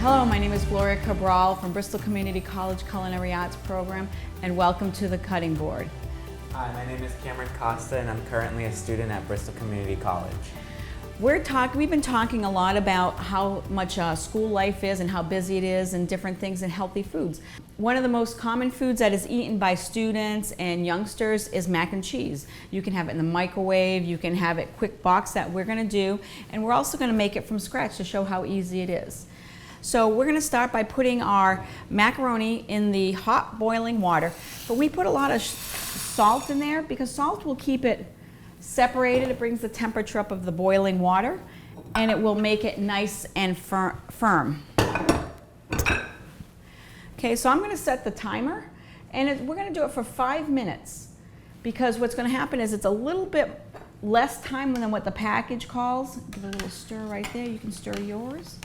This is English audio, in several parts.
Hello, my name is Gloria Cabral from Bristol Community College Culinary Arts Program, and welcome to the Cutting Board. Hi, my name is Cameron Costa, and I'm currently a student at Bristol Community College. We've been talking a lot about how much school life is and how busy it is and different things and healthy foods. One of the most common foods that is eaten by students and youngsters is mac and cheese. You can have it in the microwave, you can have it quick box that we're going to do, and we're also going to make it from scratch to show how easy it is. So we're going to start by putting our macaroni in the hot boiling water, but we put a lot of salt in there because salt will keep it separated. It brings the temperature up of the boiling water, and it will make it nice and firm. Okay, so I'm going to set the timer, and we're going to do it for 5 minutes, because what's going to happen is it's a little bit less time than what the package calls. Give it a little stir right there. You can stir yours,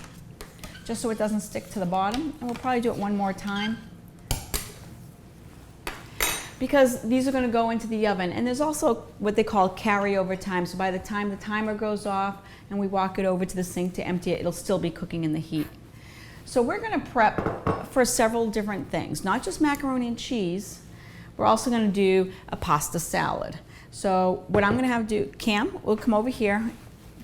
just so it doesn't stick to the bottom. And we'll probably do it one more time, because these are going to go into the oven. And there's also what they call carryover time. So by the time the timer goes off and we walk it over to the sink to empty it, it'll still be cooking in the heat. So we're going to prep for several different things, not just macaroni and cheese. We're also going to do a pasta salad. So what I'm going to have to do, Cam, we'll come over here,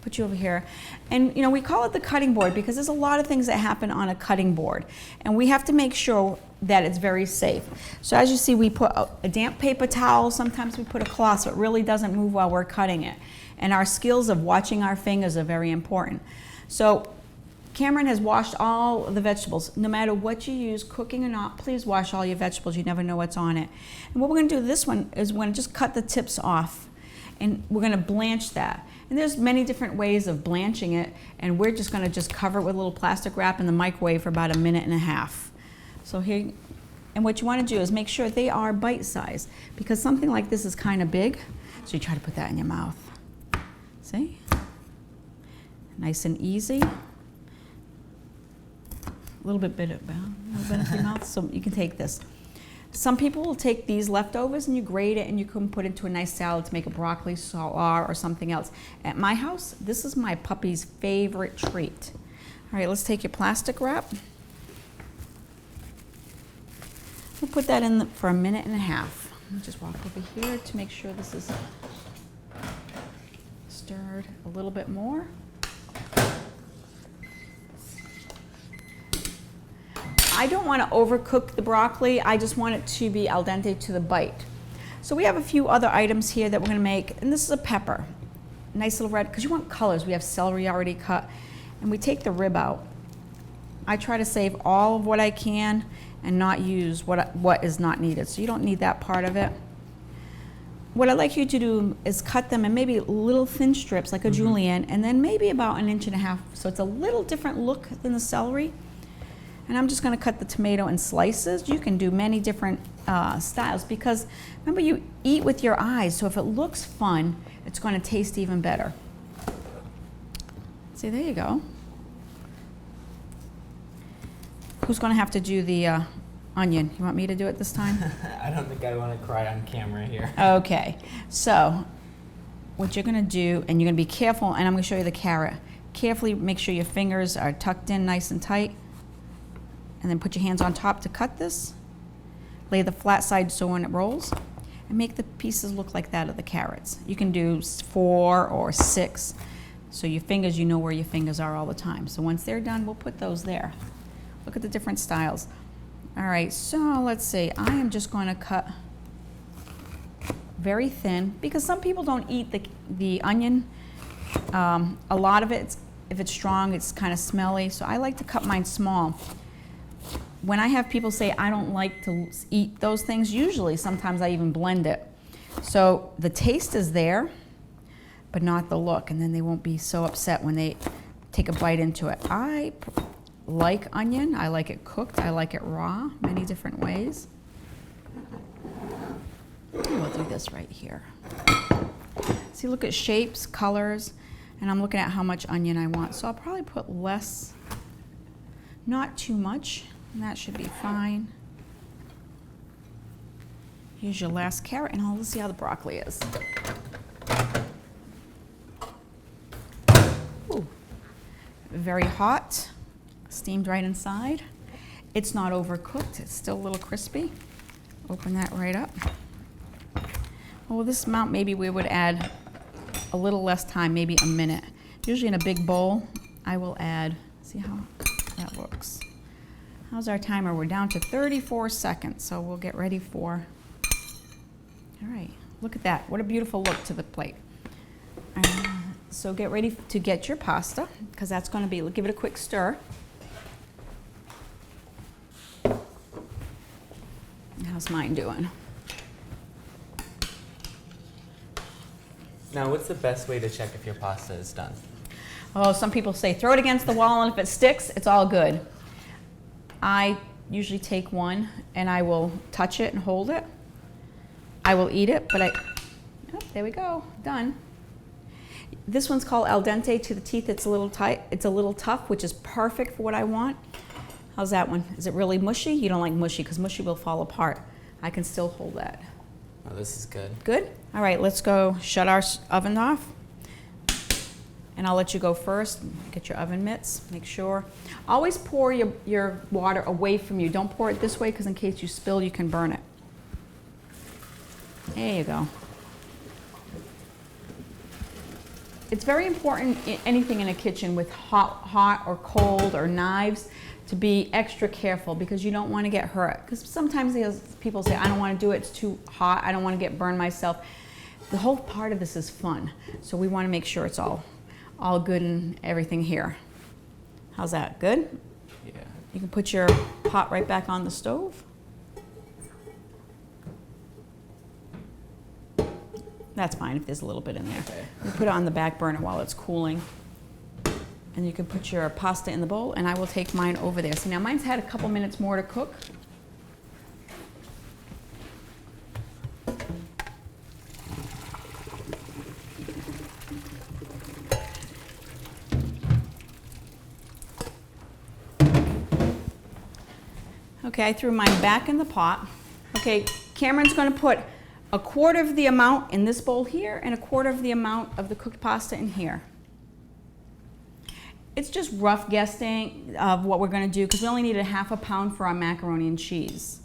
put you over here. And you know, we call it the cutting board because there's a lot of things that happen on a cutting board. And we have to make sure that it's very safe. So as you see, we put a damp paper towel, sometimes we put a cloth so it really doesn't move while we're cutting it. And our skills of watching our fingers are very important. So Cameron has washed all the vegetables. No matter what you use, cooking or not, please wash all your vegetables. You never know what's on it. And what we're going to do with this one is we're going to just cut the tips off, and we're going to blanch that. And there's many different ways of blanching it, and we're just going to cover it with a little plastic wrap in the microwave for about 1.5 minutes. So here, and what you want to do is make sure they are bite-sized, because something like this is kind of big, so you try to put that in your mouth. See? Nice and easy. A little bit of your mouth, so you can take this. Some people will take these leftovers and you grate it and you can put it into a nice salad to make a broccoli salad or something else. At my house, this is my puppy's favorite treat. All right, let's take your plastic wrap. We'll put that in for 1.5 minutes. I'll just walk over here to make sure this is stirred a little bit more. I don't want to overcook the broccoli. I just want it to be al dente to the bite. So we have a few other items here that we're going to make, and this is a pepper. Nice little red, because you want colors. We have celery already cut, and we take the rib out. I try to save all of what I can and not use what is not needed. So you don't need that part of it. What I'd like you to do is cut them in maybe little thin strips, like a julienne, and then maybe about 1.5 inches, so it's a little different look than the celery. And I'm just going to cut the tomato in slices. You can do many different styles, because remember, you eat with your eyes, so if it looks fun, it's going to taste even better. See, there you go. Who's going to have to do the onion? You want me to do it this time? I don't think I want to cry on camera here. Okay, so what you're going to do, and you're going to be careful, and I'm going to show you the carrot. Carefully make sure your fingers are tucked in nice and tight. And then put your hands on top to cut this. Lay the flat side so when it rolls. And make the pieces look like that of the carrots. You can do 4 or 6. So your fingers, you know where your fingers are all the time. So once they're done, we'll put those there. Look at the different styles. All right, so let's see. I am just going to cut very thin, because some people don't eat the onion. A lot of it, if it's strong, it's kind of smelly. So I like to cut mine small. When I have people say I don't like to eat those things, usually sometimes I even blend it. So the taste is there, but not the look, and then they won't be so upset when they take a bite into it. I like onion. I like it cooked. I like it raw, many different ways. We'll do this right here. See, look at shapes, colors, and I'm looking at how much onion I want. So I'll probably put less, not too much. And that should be fine. Here's your last carrot, and let's see how the broccoli is. Ooh. Very hot. steamed right inside. It's not overcooked, it's still a little crispy. Open that right up. Well, this amount, maybe we would add a little less time, maybe a minute. Usually in a big bowl, I will add, see how that looks. How's our timer? We're down to 34 seconds, so we'll get ready for, all right, look at that. What a beautiful look to the plate. So get ready to get your pasta, because that's going to be, give it a quick stir. How's mine doing? Now, what's the best way to check if your pasta is done? Oh, some people say throw it against the wall, and if it sticks, it's all good. I usually take one and I will touch it and hold it. I will eat it, but oh, there we go, done. This one's called al dente to the teeth. It's a little tight, it's a little tough, which is perfect for what I want. How's that one? Is it really mushy? You don't like mushy, because mushy will fall apart. I can still hold that. Oh, this is good. Good? All right, let's go shut our oven off. And I'll let you go first. Get your oven mitts, make sure. Always pour your water away from you. Don't pour it this way, because in case you spill, you can burn it. There you go. It's very important, anything in a kitchen with hot or cold or knives, to be extra careful, because you don't want to get hurt. Because sometimes people say, I don't want to do it, it's too hot, I don't want to get burned myself. The whole part of this is fun, so we want to make sure it's all good and everything here. How's that? Good? Yeah. You can put your pot right back on the stove. That's fine if there's a little bit in there. Okay. You put it on the back burner while it's cooling. And you can put your pasta in the bowl, and I will take mine over there. See, now mine's had a couple minutes more to cook. Okay, I threw mine back in the pot. Okay, Cameron's going to put a quarter of the amount in this bowl here and a quarter of the amount of the cooked pasta in here. It's just rough guessing of what we're going to do, because we only need a half a pound for our macaroni and cheese.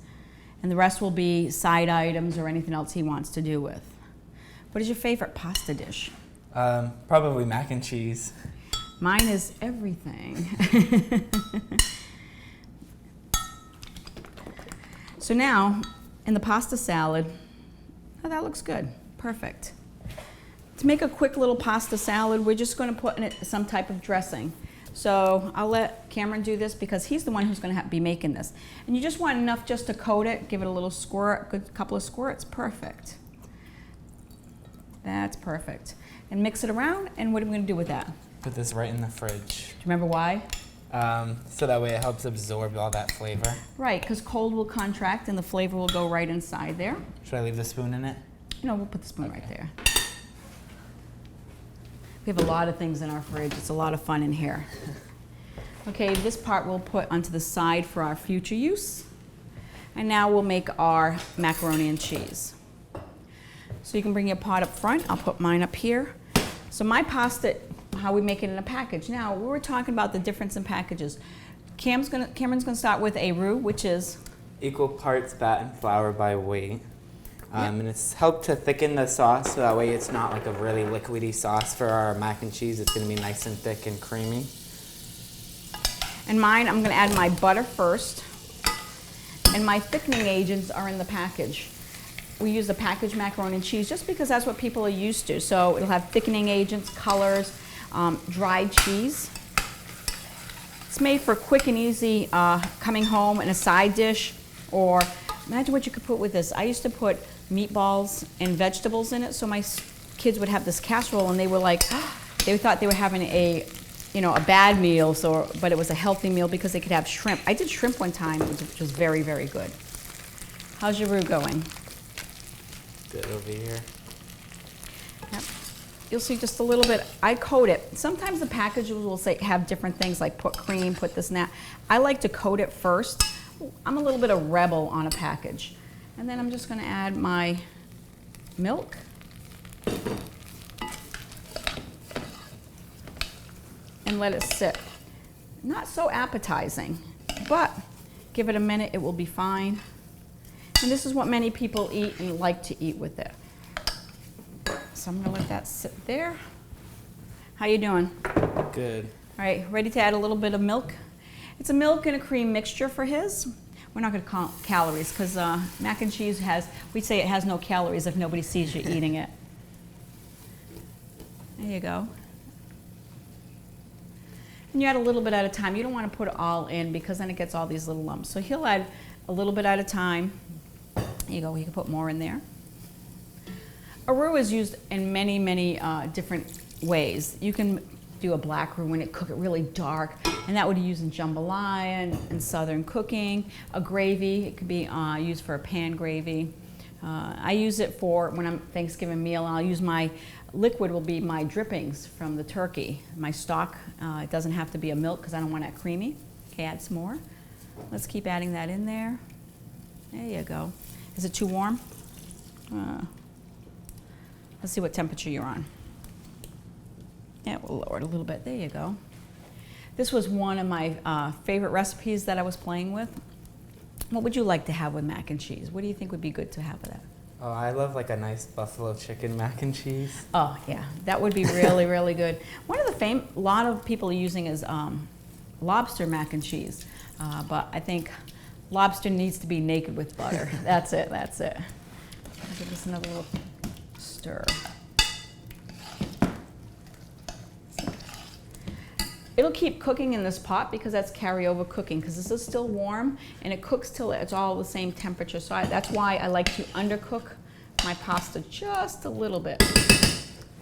And the rest will be side items or anything else he wants to do with. What is your favorite pasta dish? Probably mac and cheese. Mine is everything. So now, in the pasta salad, oh, that looks good. Perfect. To make a quick little pasta salad, we're just going to put in it some type of dressing. So I'll let Cameron do this, because he's the one who's going to be making this. And you just want enough just to coat it, give it a little squirt, good couple of squirts. Perfect. That's perfect. And mix it around, and what are we going to do with that? Put this right in the fridge. Do you remember why? So that way it helps absorb all that flavor. Right, because cold will contract and the flavor will go right inside there. Should I leave the spoon in it? No, we'll put the spoon right there. We have a lot of things in our fridge. It's a lot of fun in here. Okay, this part we'll put onto the side for our future use. And now we'll make our macaroni and cheese. So you can bring your pot up front. I'll put mine up here. So my pasta, how we make it in a package. Now, we were talking about the difference in packages. Cameron's gonna start with a roux, which is? Equal parts fat and flour by weight. And it's helped to thicken the sauce, so that way it's not like a really liquidy sauce for our mac and cheese. It's gonna be nice and thick and creamy. And mine, I'm gonna add my butter first. And my thickening agents are in the package. We use the packaged macaroni and cheese just because that's what people are used to. So it'll have thickening agents, colors, dried cheese. It's made for quick and easy coming home and a side dish, or imagine what you could put with this. I used to put meatballs and vegetables in it, so my kids would have this casserole and they were like, they thought they were having a bad meal, but it was a healthy meal because they could have shrimp. I did shrimp one time, which was very, very good. How's your roux going? Good over here. Yep. You'll see just a little bit. I coat it. Sometimes the packages will say have different things like put cream, put this and that. I like to coat it first. I'm a little bit of rebel on a package. And then I'm just going to add my milk. And let it sit. not so appetizing, but give it a minute, it will be fine. And this is what many people eat and like to eat with it. So I'm gonna let that sit there. How you doing? Good. All right, ready to add a little bit of milk? It's a milk and a cream mixture for his. We're not gonna count calories because mac and cheese we'd say it has no calories if nobody sees you eating it. There you go. And you add a little bit at a time. You don't want to put it all in because then it gets all these little lumps. So he'll add a little bit at a time. There you go, you can put more in there. A roux is used in many, many different ways. You can do a black roux and cook it really dark, and that would be used in jambalaya and southern cooking. A gravy, it could be used for a pan gravy. I use it for when I'm Thanksgiving meal. I'll use my liquid will be my drippings from the turkey. My stock, it doesn't have to be a milk because I don't want that creamy. Okay, add some more. Let's keep adding that in there. There you go. Is it too warm? Let's see what temperature you're on. Yeah, we'll lower it a little bit. There you go. This was one of my favorite recipes that I was playing with. What would you like to have with mac and cheese? What do you think would be good to have with that? Oh, I love like a nice buffalo chicken mac and cheese. Oh yeah, that would be really, really good. One of the a lot of people are using is lobster mac and cheese, but I think lobster needs to be naked with butter. That's it, that's it. I'll give this another little stir. It'll keep cooking in this pot because that's carryover cooking because this is still warm and it cooks till it's all the same temperature. So that's why I like to undercook my pasta just a little bit.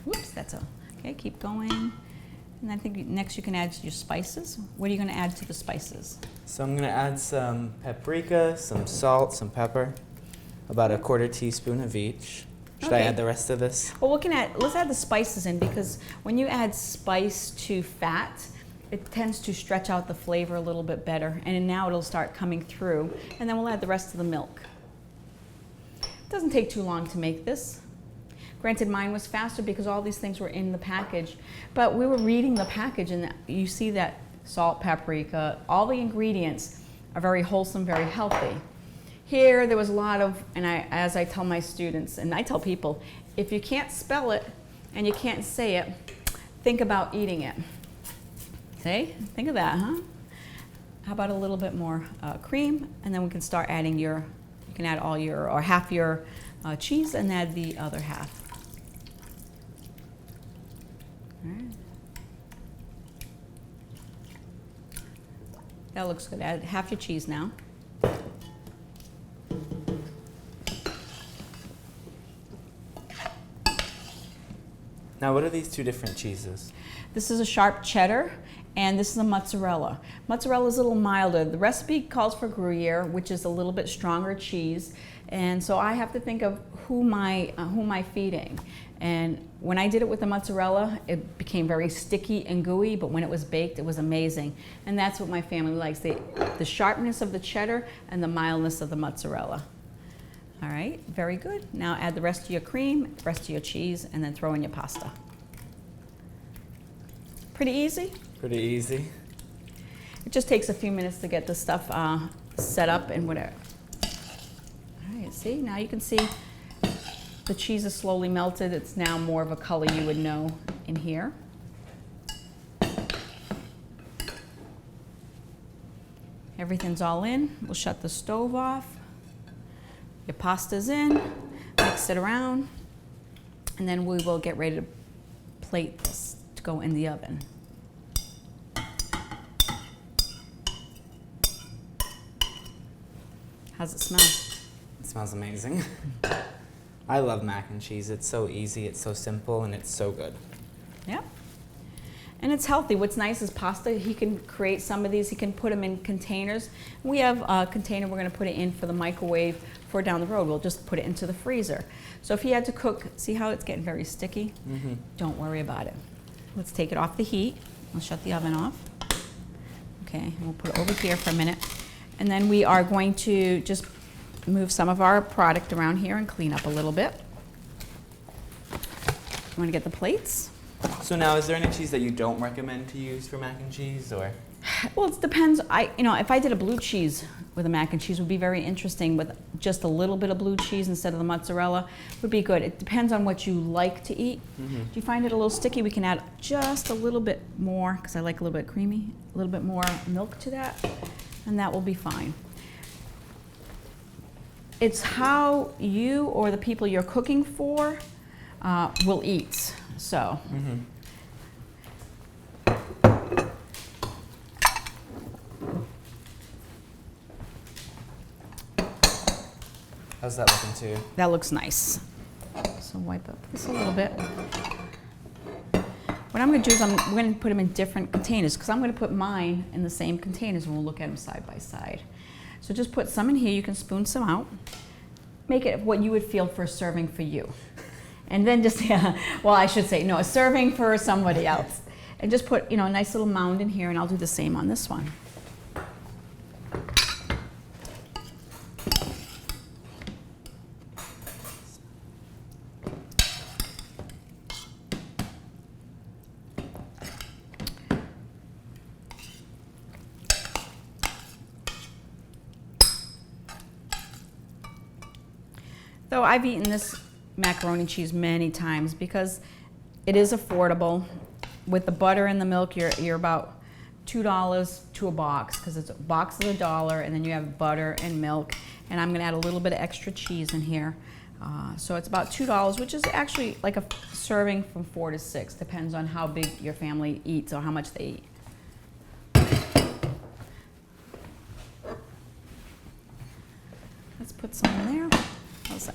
Whoops, okay, keep going. And I think next you can add your spices. What are you gonna add to the spices? So I'm gonna add some paprika, some salt, some pepper, about a 1/4 teaspoon of each. Should I add the rest of this? Well, let's add the spices in because when you add spice to fat, it tends to stretch out the flavor a little bit better, and now it'll start coming through, and then we'll add the rest of the milk. It doesn't take too long to make this. Granted, mine was faster because all these things were in the package, but we were reading the package, and you see that salt, paprika, all the ingredients are very wholesome, very healthy. Here, there was a lot of, and as I tell my students, and I tell people, if you can't spell it and you can't say it, think about eating it. See? Think of that, huh? How about a little bit more cream, and then we can start adding you can add or half your cheese and add the other half. All right. That looks good. Add half your cheese now. Now, what are these two different cheeses? This is a sharp cheddar, and this is a mozzarella. Mozzarella is a little milder. The recipe calls for Gruyere, which is a little bit stronger cheese, and so I have to think of who am I feeding. And when I did it with the mozzarella, it became very sticky and gooey, but when it was baked, it was amazing. And that's what my family likes, the sharpness of the cheddar and the mildness of the mozzarella. All right, very good. Now add the rest of your cream, the rest of your cheese, and then throw in your pasta. Pretty easy? Pretty easy. It just takes a few minutes to get the stuff set up and whatever. All right, see, now you can see the cheese is slowly melted. It's now more of a color you would know in here. Everything's all in. We'll shut the stove off. Your pasta's in, mix it around, and then we will get ready to plate this to go in the oven. How's it smell? It smells amazing. I love mac and cheese. It's so easy, it's so simple, and it's so good. Yep. And it's healthy. What's nice is pasta, he can create some of these, he can put them in containers. We have a container we're gonna put it in for the microwave for down the road. We'll just put it into the freezer. So if he had to cook, see how it's getting very sticky? Mm-hmm. Don't worry about it. Let's take it off the heat. I'll shut the oven off. Okay, and we'll put it over here for a minute. And then we are going to just move some of our product around here and clean up a little bit. You wanna get the plates? So now, is there any cheese that you don't recommend to use for mac and cheese, or? Well, it depends. If I did a blue cheese with a mac and cheese, would be very interesting with just a little bit of blue cheese instead of the mozzarella. Would be good. It depends on what you like to eat. Mm-hmm. Do you find it a little sticky? We can add just a little bit more, because I like a little bit creamy, a little bit more milk to that, and that will be fine. It's how you or the people you're cooking for will eat. So. Mm-hmm. How's that looking to you? That looks nice. So wipe up this a little bit. What I'm going to do is I'm going to put them in different containers, because I'm going to put mine in the same containers and we'll look at them side by side. So just put some in here. You can spoon some out. Make it what you would feel for serving for you. And then just, well, I should say, no, a serving for somebody else. And just put, a nice little mound in here, and I'll do the same on this one. Though I've eaten this macaroni and cheese many times because it is affordable. With the butter and the milk, you're about $2 to a box, because it's a box is $1, and then you have butter and milk. And I'm going to add a little bit of extra cheese in here. So it's about $2, which is actually like a serving from 4 to 6. Depends on how big your family eats or how much they eat. Let's put some in there. How's that?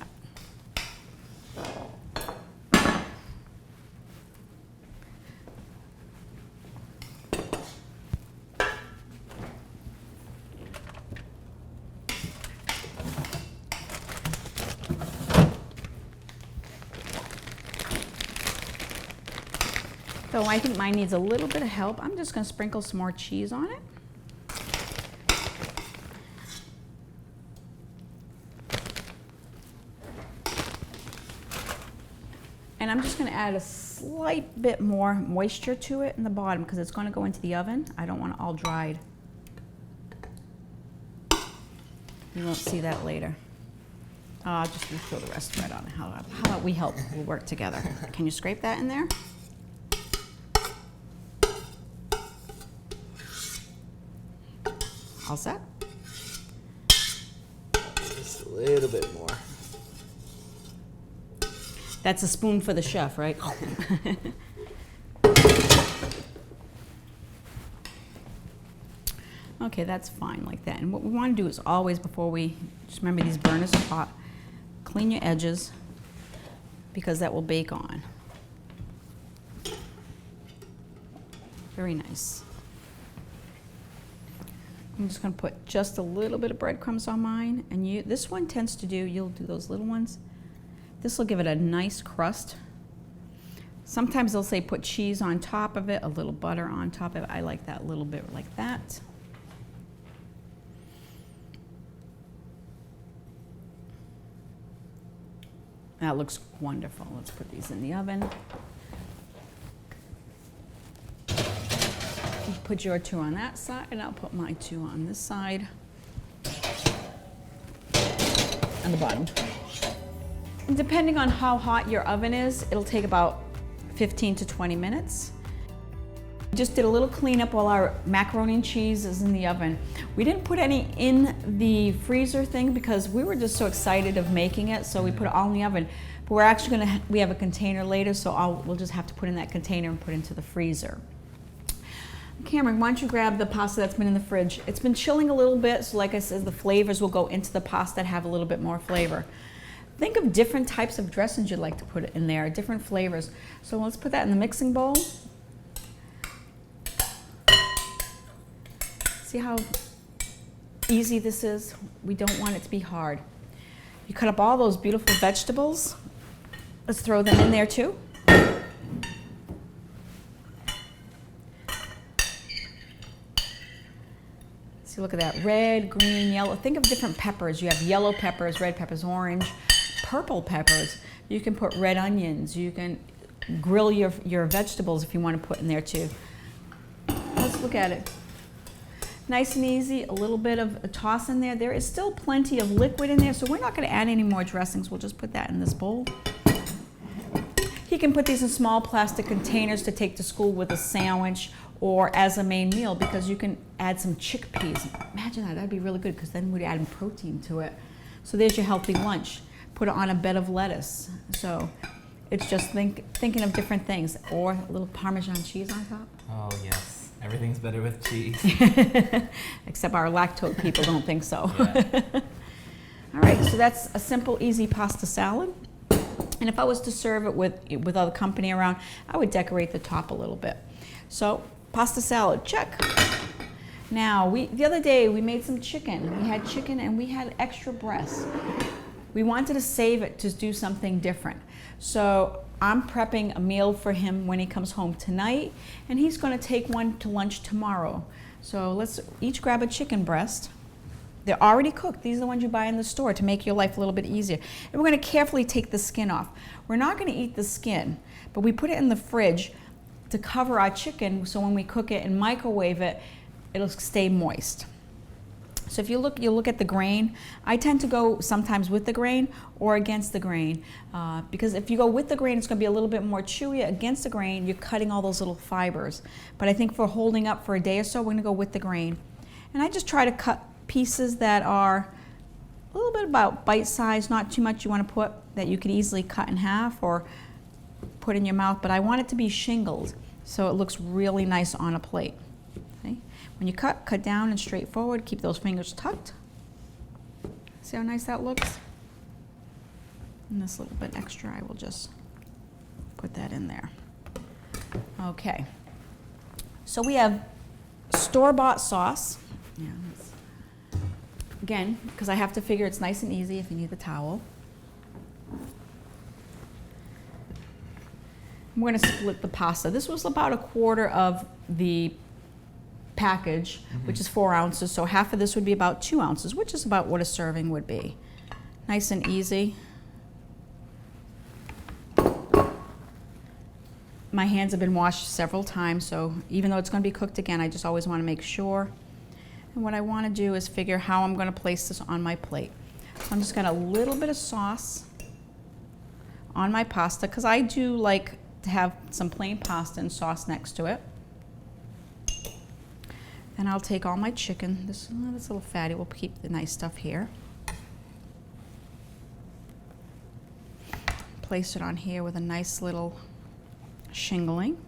So I think mine needs a little bit of help. I'm just going to sprinkle some more cheese on it. And I'm just going to add a slight bit more moisture to it in the bottom, because it's going to go into the oven. I don't want it all dried. You won't see that later. I'll just throw the rest right on. How about we help? We'll work together. Can you scrape that in there? All set? Just a little bit more. That's a spoon for the chef, right? Okay, that's fine like that. And what we want to do is always, before we, just remember these burners are hot, clean your edges, because that will bake on. Very nice. I'm just going to put just a little bit of breadcrumbs on mine, and this one tends to do, you'll do those little ones. This will give it a nice crust. Sometimes they'll say put cheese on top of it, a little butter on top of it. I like that little bit like that. That looks wonderful. Let's put these in the oven. You put your 2 on that side, and I'll put my 2 on this side. On the bottom. And depending on how hot your oven is, it'll take about 15 to 20 minutes. We just did a little cleanup while our macaroni and cheese is in the oven. We didn't put any in the freezer thing because we were just so excited of making it, so we put it all in the oven. But we're actually we have a container later, so we'll just have to put in that container and put it into the freezer. Cameron, why don't you grab the pasta that's been in the fridge? It's been chilling a little bit, so like I said, the flavors will go into the pasta that have a little bit more flavor. Think of different types of dressings you'd like to put in there, different flavors. So let's put that in the mixing bowl. See how easy this is? We don't want it to be hard. You cut up all those beautiful vegetables. Let's throw them in there too. See, look at that, red, green, yellow. Think of different peppers. You have yellow peppers, red peppers, orange, purple peppers. You can put red onions. You can grill your vegetables if you want to put in there too. Let's look at it. Nice and easy, a little bit of a toss in there. There is still plenty of liquid in there, so we're not going to add any more dressings. We'll just put that in this bowl. He can put these in small plastic containers to take to school with a sandwich or as a main meal, because you can add some chickpeas. Imagine that, that'd be really good, because then we'd add protein to it. So there's your healthy lunch. Put it on a bed of lettuce. So it's just thinking of different things. Or a little Parmesan cheese on top. Oh, yes. Everything's better with cheese. Except our lactose people don't think so. Yeah. All right, so that's a simple, easy pasta salad. And if I was to serve it with other company around, I would decorate the top a little bit. So, pasta salad, check. Now, the other day we made some chicken. We had chicken and we had extra breast. We wanted to save it to do something different. So, I'm prepping a meal for him when he comes home tonight, and he's going to take one to lunch tomorrow. So, let's each grab a chicken breast. They're already cooked. These are the ones you buy in the store to make your life a little bit easier. And we're going to carefully take the skin off. We're not going to eat the skin, but we put it in the fridge to cover our chicken, so when we cook it and microwave it, it'll stay moist. So if you look at the grain, I tend to go sometimes with the grain or against the grain, because if you go with the grain, it's going to be a little bit more chewy. Against the grain, you're cutting all those little fibers. But I think for holding up for a day or so, we're going to go with the grain. And I just try to cut pieces that are a little bit about bite size, not too much you want to put, that you could easily cut in half or put in your mouth, but I want it to be shingled so it looks really nice on a plate. Okay? When you cut down and straight forward, keep those fingers tucked. See how nice that looks? And this little bit extra, I will just put that in there. Okay, so we have store-bought sauce. Yeah, again, because I have to figure it's nice and easy if you need the towel. We're going to split the pasta. This was about a quarter of the package, which is 4 ounces. So half of this would be about 2 ounces, which is about what a serving would be. Nice and easy. My hands have been washed several times, so even though it's going to be cooked again, I just always want to make sure. And what I want to do is figure how I'm going to place this on my plate. So I'm just going to a little bit of sauce on my pasta, because I do like to have some plain pasta and sauce next to it. Then I'll take all my chicken. This little fatty, we'll keep the nice stuff here. Place it on here with a nice little shingling.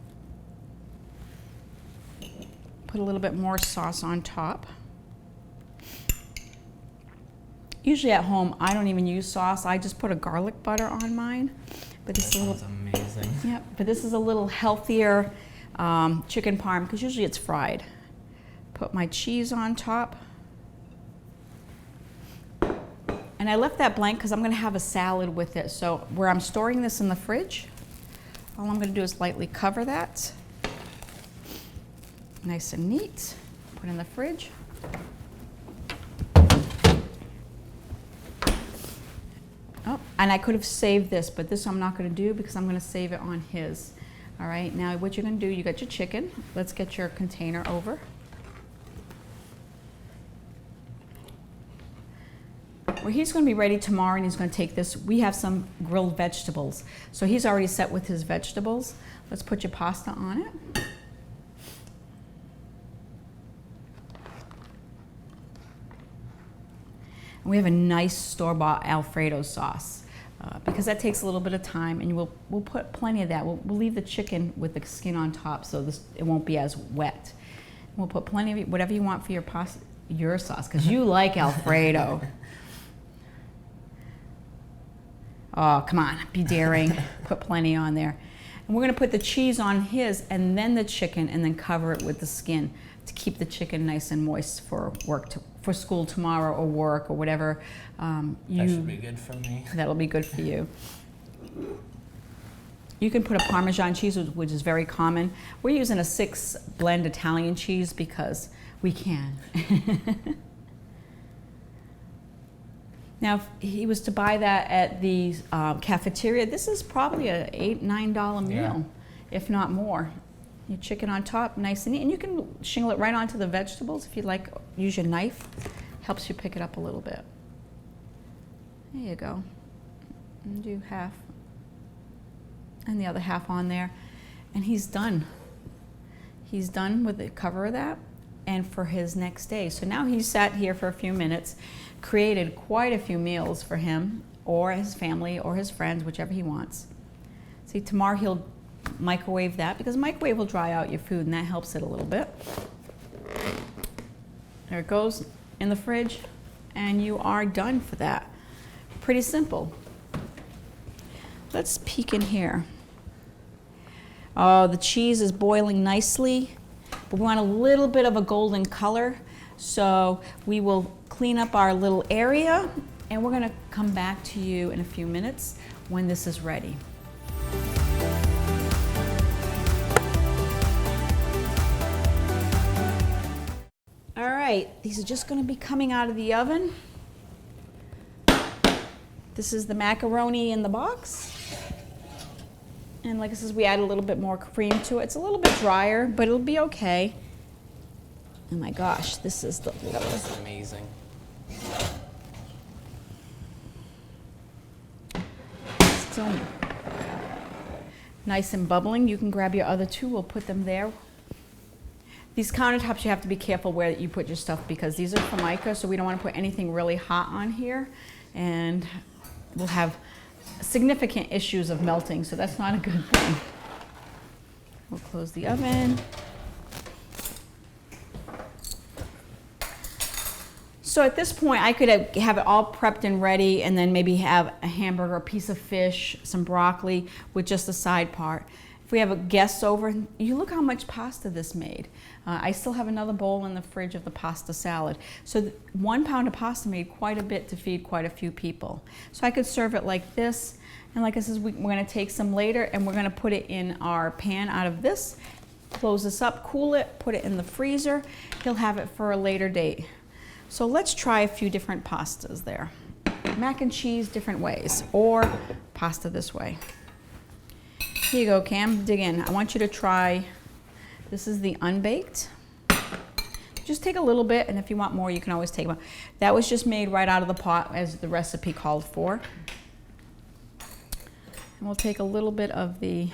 Put a little bit more sauce on top. Usually at home, I don't even use sauce. I just put a garlic butter on mine. But this sounds amazing. Yeah, but this is a little healthier chicken parm, because usually it's fried. Put my cheese on top. And I left that blank because I'm going to have a salad with it. So where I'm storing this in the fridge, all I'm going to do is lightly cover that. Nice and neat. Put in the fridge. Oh, and I could have saved this, but this I'm not going to do because I'm going to save it on his. All right, now what you're going to do, you got your chicken. Let's get your container over. Well, he's going to be ready tomorrow, and he's going to take this. We have some grilled vegetables. So he's already set with his vegetables. Let's put your pasta on it. And we have a nice store-bought Alfredo sauce, because that takes a little bit of time, and we'll put plenty of that. We'll leave the chicken with the skin on top, so it won't be as wet. We'll put plenty of whatever you want for your pasta, your sauce, because you like Alfredo. Oh, come on, be daring. Put plenty on there. And we're going to put the cheese on his, and then the chicken, and then cover it with the skin to keep the chicken nice and moist for for school tomorrow, or work, or whatever. That should be good for me. That'll be good for you. You can put a Parmesan cheese, which is very common. We're using a 6-blend Italian cheese because we can. Now, if he was to buy that at the cafeteria, this is probably a $8, $9 meal, if not more. Your chicken on top, nice and neat. And you can shingle it right onto the vegetables if you like. Use your knife. Helps you pick it up a little bit. There you go. And do half. And the other half on there. And he's done. He's done with the cover of that and for his next day. So now he's sat here for a few minutes, created quite a few meals for him or his family or his friends, whichever he wants. See, tomorrow he'll microwave that because microwave will dry out your food and that helps it a little bit. There it goes in the fridge and you are done for that. Pretty simple. Let's peek in here. Oh, the cheese is boiling nicely, but we want a little bit of a golden color. So we will clean up our little area and we're gonna come back to you in a few minutes when this is ready. All right, these are just gonna be coming out of the oven. This is the macaroni in the box. And like I said, we add a little bit more cream to it. It's a little bit drier, but it'll be okay. Oh my gosh, this is the... That was amazing. Still nice and bubbling. You can grab your other two. We'll put them there. These countertops, you have to be careful where you put your stuff because these are Formica, so we don't want to put anything really hot on here. And we'll have significant issues of melting, so that's not a good thing. We'll close the oven. So at this point, I could have it all prepped and ready and then maybe have a hamburger, a piece of fish, some broccoli with just a side part. If we have a guest over, you look how much pasta this made. I still have another bowl in the fridge of the pasta salad. So 1 pound of pasta made quite a bit to feed quite a few people. So I could serve it like this. And like I said, we're gonna take some later and we're gonna put it in our pan out of this, close this up, cool it, put it in the freezer. He'll have it for a later date. So let's try a few different pastas there. Mac and cheese different ways, or pasta this way. Here you go, Cam, dig in. I want you to try, this is the unbaked. Just take a little bit, and if you want more, you can always take one. That was just made right out of the pot as the recipe called for. And we'll take a little bit of the,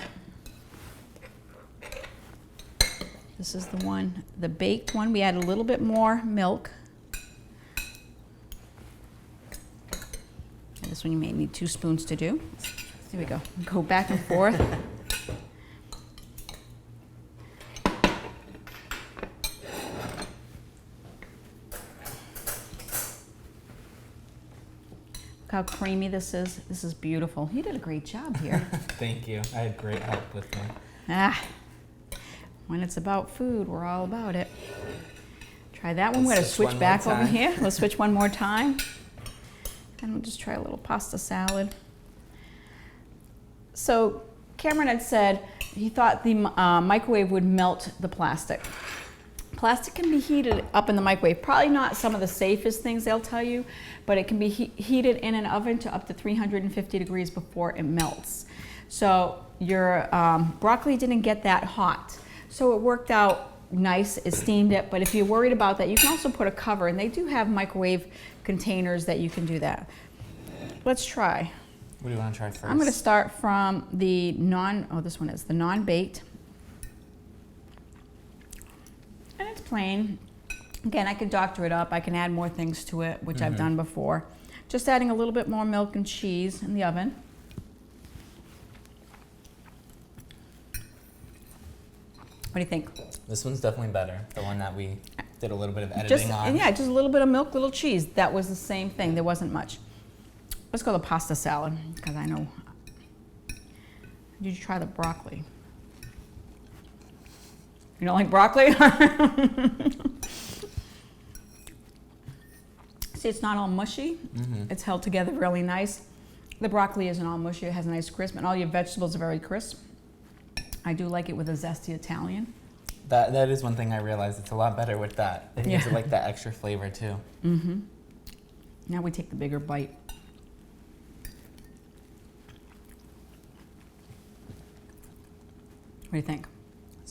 this is the one, the baked one. We add a little bit more milk. And this one you may need 2 spoons to do. Here we go. Go back and forth. Look how creamy this is. This is beautiful. You did a great job here. Thank you. I had great help with me. When it's about food, we're all about it. Try that one. We're going to switch back over here. Let's switch one more time. And we'll just try a little pasta salad. So Cameron had said he thought the microwave would melt the plastic. Plastic can be heated up in the microwave. Probably not some of the safest things they'll tell you, but it can be heated in an oven to up to 350 degrees before it melts. So your broccoli didn't get that hot. So it worked out nice, it steamed it, but if you're worried about that, you can also put a cover, and they do have microwave containers that you can do that. Let's try. What do you want to try first? I'm going to start from the this one is the non-baked. And it's plain. Again, I could doctor it up. I can add more things to it, which I've done before. Just adding a little bit more milk and cheese in the oven. What do you think? This one's definitely better. The one that we did a little bit of editing on. Yeah, just a little bit of milk, little cheese. That was the same thing. There wasn't much. Let's go to pasta salad, because I know. Did you try the broccoli? You don't like broccoli? See, it's not all mushy. It's held together really nice. The broccoli isn't all mushy. It has a nice crisp, and all your vegetables are very crisp. I do like it with a zesty Italian. That is one thing I realized. It's a lot better with that. It gives it like that extra flavor too. Now we take the bigger bite. What do you think?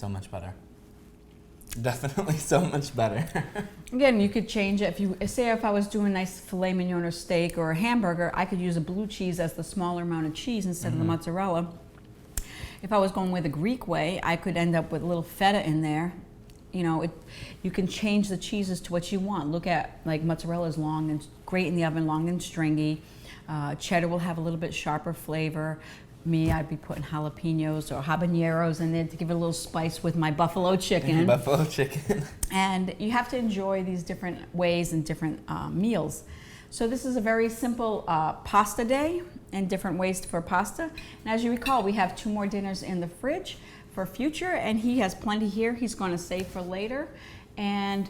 So much better. Definitely so much better. Again, you could change it. If I was doing a nice filet mignon or steak or a hamburger, I could use a blue cheese as the smaller amount of cheese instead of the mozzarella. If I was going with the Greek way, I could end up with a little feta in there. You know, you can change the cheeses to what you want. Look at, like, mozzarella is long and great in the oven, long and stringy. Cheddar will have a little bit sharper flavor. Me, I'd be putting jalapenos or habaneros in there to give it a little spice with my buffalo chicken. Buffalo chicken. And you have to enjoy these different ways and different meals. So this is a very simple pasta day and different ways for pasta. And as you recall, we have 2 more dinners in the fridge for future, and he has plenty here he's going to save for later. And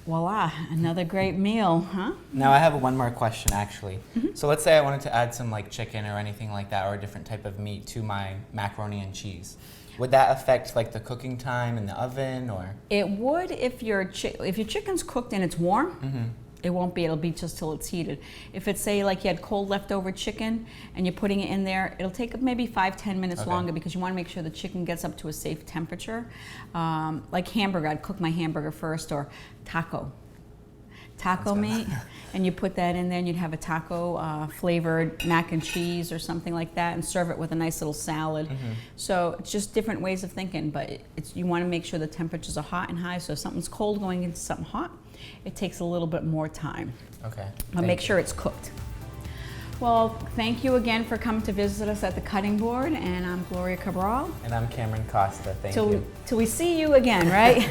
voila, another great meal, huh? Now I have one more question, actually. So let's say I wanted to add some like chicken or anything like that, or a different type of meat to my macaroni and cheese. Would that affect like the cooking time in the oven, or? It would if your chicken's cooked and it's warm. It won't be. It'll be just till it's heated. If it's, say, like you had cold leftover chicken and you're putting it in there, it'll take maybe 5-10 minutes longer, because you want to make sure the chicken gets up to a safe temperature. Like hamburger, I'd cook my hamburger first, or taco meat, and you put that in there, and you'd have a taco flavored mac and cheese or something like that, and serve it with a nice little salad. So it's just different ways of thinking, but you want to make sure the temperatures are hot and high. So if something's cold going into something hot, it takes a little bit more time. Okay. But make sure it's cooked. Well, thank you again for coming to visit us at the cutting board, and I'm Gloria Cabral. And I'm Cameron Costa. Thank you. Till we see you again, right?